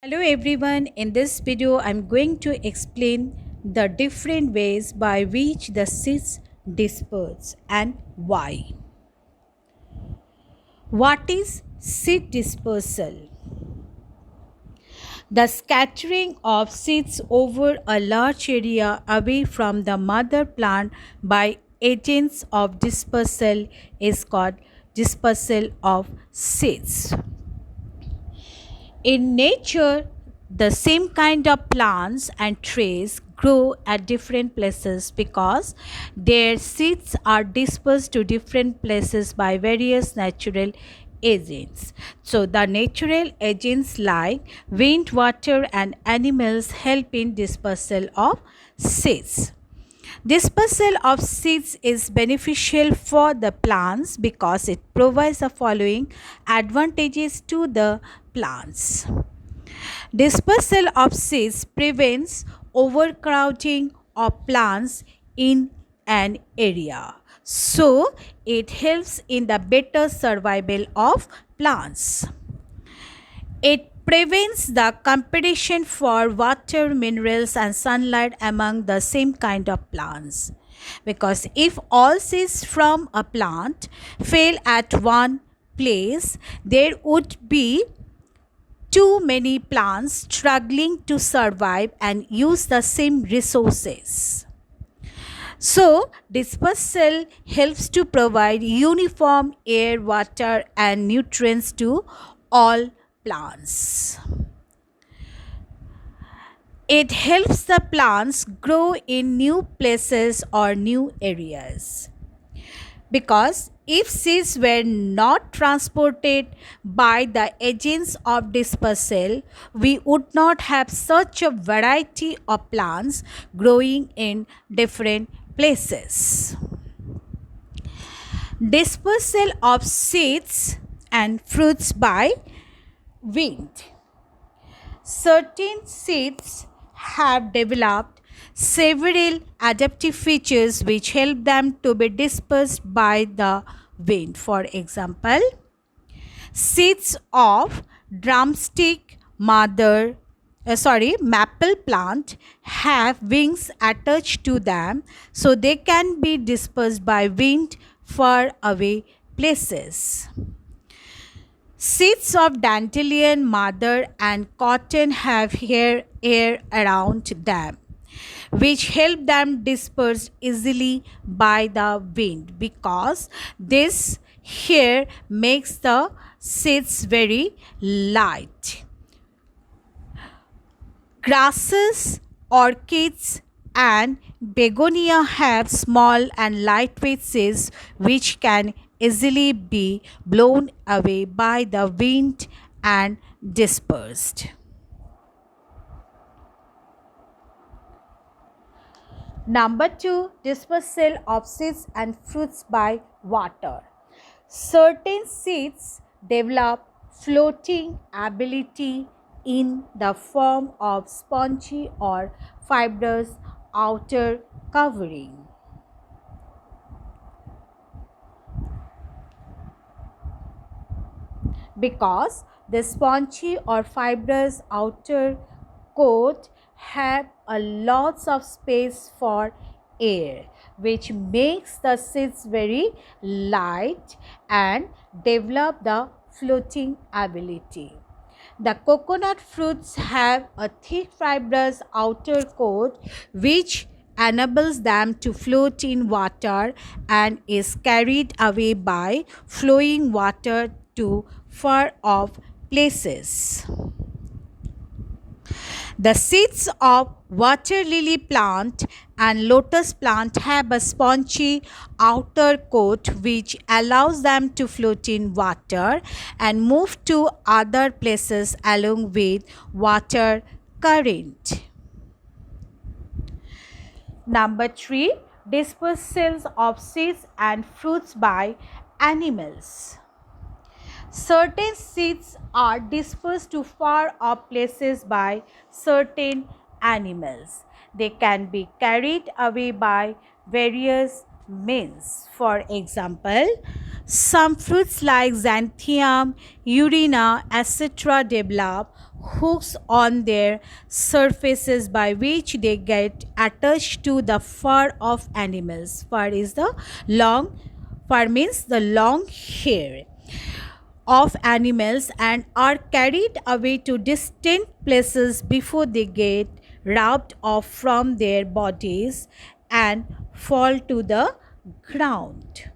Hello everyone, in this video I'm going to explain the different ways by which the seeds disperse and why. What is seed dispersal? The scattering of seeds over a large area away from the mother plant by agents of dispersal is called dispersal of seeds. In nature, the same kind of plants and trees grow at different places because their seeds are dispersed to different places by various natural agents. So, the natural agents like wind, water, and animals help in dispersal of seeds. Dispersal of seeds is beneficial for the plants because it provides the following advantages to the plants. Dispersal of seeds prevents overcrowding of plants in an area. So, it helps in the better survival of plants. It prevents the competition for water, minerals, and sunlight among the same kind of plants. Because if all seeds from a plant fail at one place, there would be too many plants struggling to survive and use the same resources. So, dispersal helps to provide uniform air, water, and nutrients to all plants. It helps the plants grow in new places or new areas. Because if seeds were not transported by the agents of dispersal, we would not have such a variety of plants growing in different places. Dispersal of seeds and fruits by wind. Certain seeds have developed several adaptive features which help them to be dispersed by the wind. For example, seeds of drumstick maple plant have wings attached to them, so they can be dispersed by wind far away places. Seeds of dandelion, mother, and cotton have air around them, which help them disperse easily by the wind because this hair makes the seeds very light. Grasses, orchids, and begonia have small and lightweight seeds which can easily be blown away by the wind and dispersed. Number 2, dispersal of seeds and fruits by water. Certain seeds develop floating ability in the form of spongy or fibrous outer covering. Because the spongy or fibrous outer coat have a lots of space for air, which makes the seeds very light and develop the floating ability. The coconut fruits have a thick fibrous outer coat which enables them to float in water and is carried away by flowing water to far off places. The seeds of water lily plant and lotus plant have a spongy outer coat which allows them to float in water and move to other places along with water current. Number 3, dispersals of seeds and fruits by animals. Certain seeds are dispersed to far off places by certain animals. They can be carried away by various means. For example, some fruits like xanthium, urina, etc. develop hooks on their surfaces by which they get attached to the fur of animals. Fur means the long hair of animals and are carried away to distant places before they get rubbed off from their bodies and fall to the ground.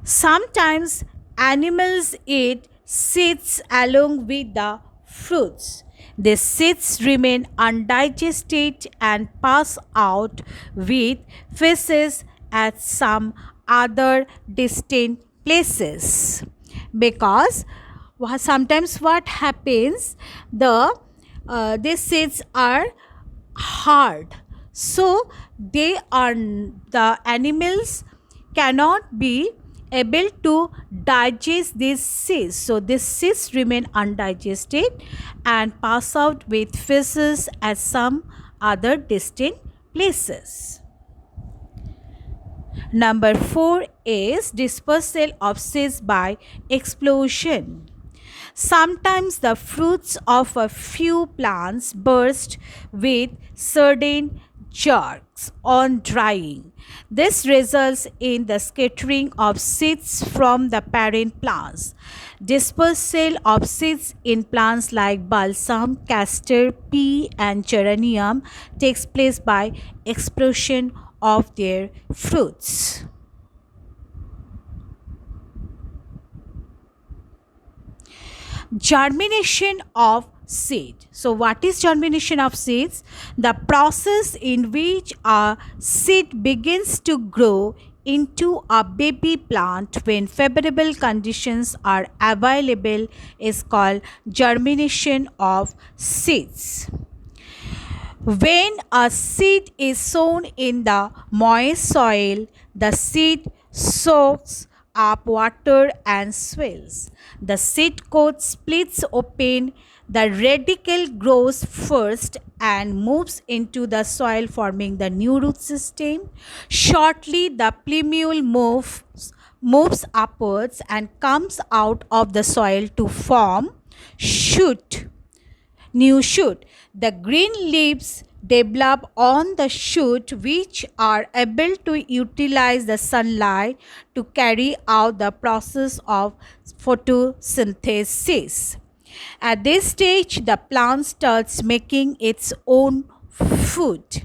Sometimes animals eat seeds along with the fruits. The seeds remain undigested and pass out with feces at some other distant places. Because sometimes what happens, these seeds are hard, so the animals cannot be able to digest these seeds, so these seeds remain undigested and pass out with feces at some other distant places. Number 4 is dispersal of seeds by explosion. Sometimes the fruits of a few plants burst with sudden jerks on drying. This results in the scattering of seeds from the parent plants. Dispersal of seeds in plants like balsam, castor, pea, and geranium takes place by explosion of their fruits. Germination of seed. So what is germination of seeds? The process in which a seed begins to grow into a baby plant when favorable conditions are available is called germination of seeds. When a seed is sown in the moist soil, the seed soaks up water and swells. The seed coat splits open, the radicle grows first and moves into the soil, forming the new root system. Shortly, the plumule moves upwards and comes out of the soil to form new shoot. The green leaves develop on the shoot, which are able to utilize the sunlight to carry out the process of photosynthesis. At this stage, the plant starts making its own food.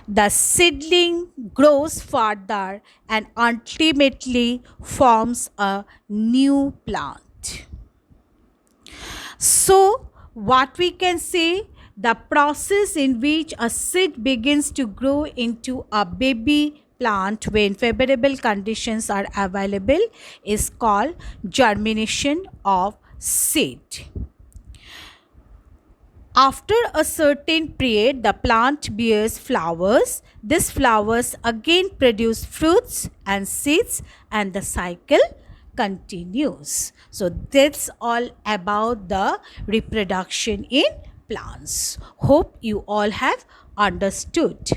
The seedling grows further and ultimately forms a new plant. So, what we can say, the process in which a seed begins to grow into a baby plant when favorable conditions are available is called germination of seed. After a certain period, the plant bears flowers. These flowers again produce fruits and seeds, and the cycle continues. So that's all about the reproduction in plants. Hope you all have understood.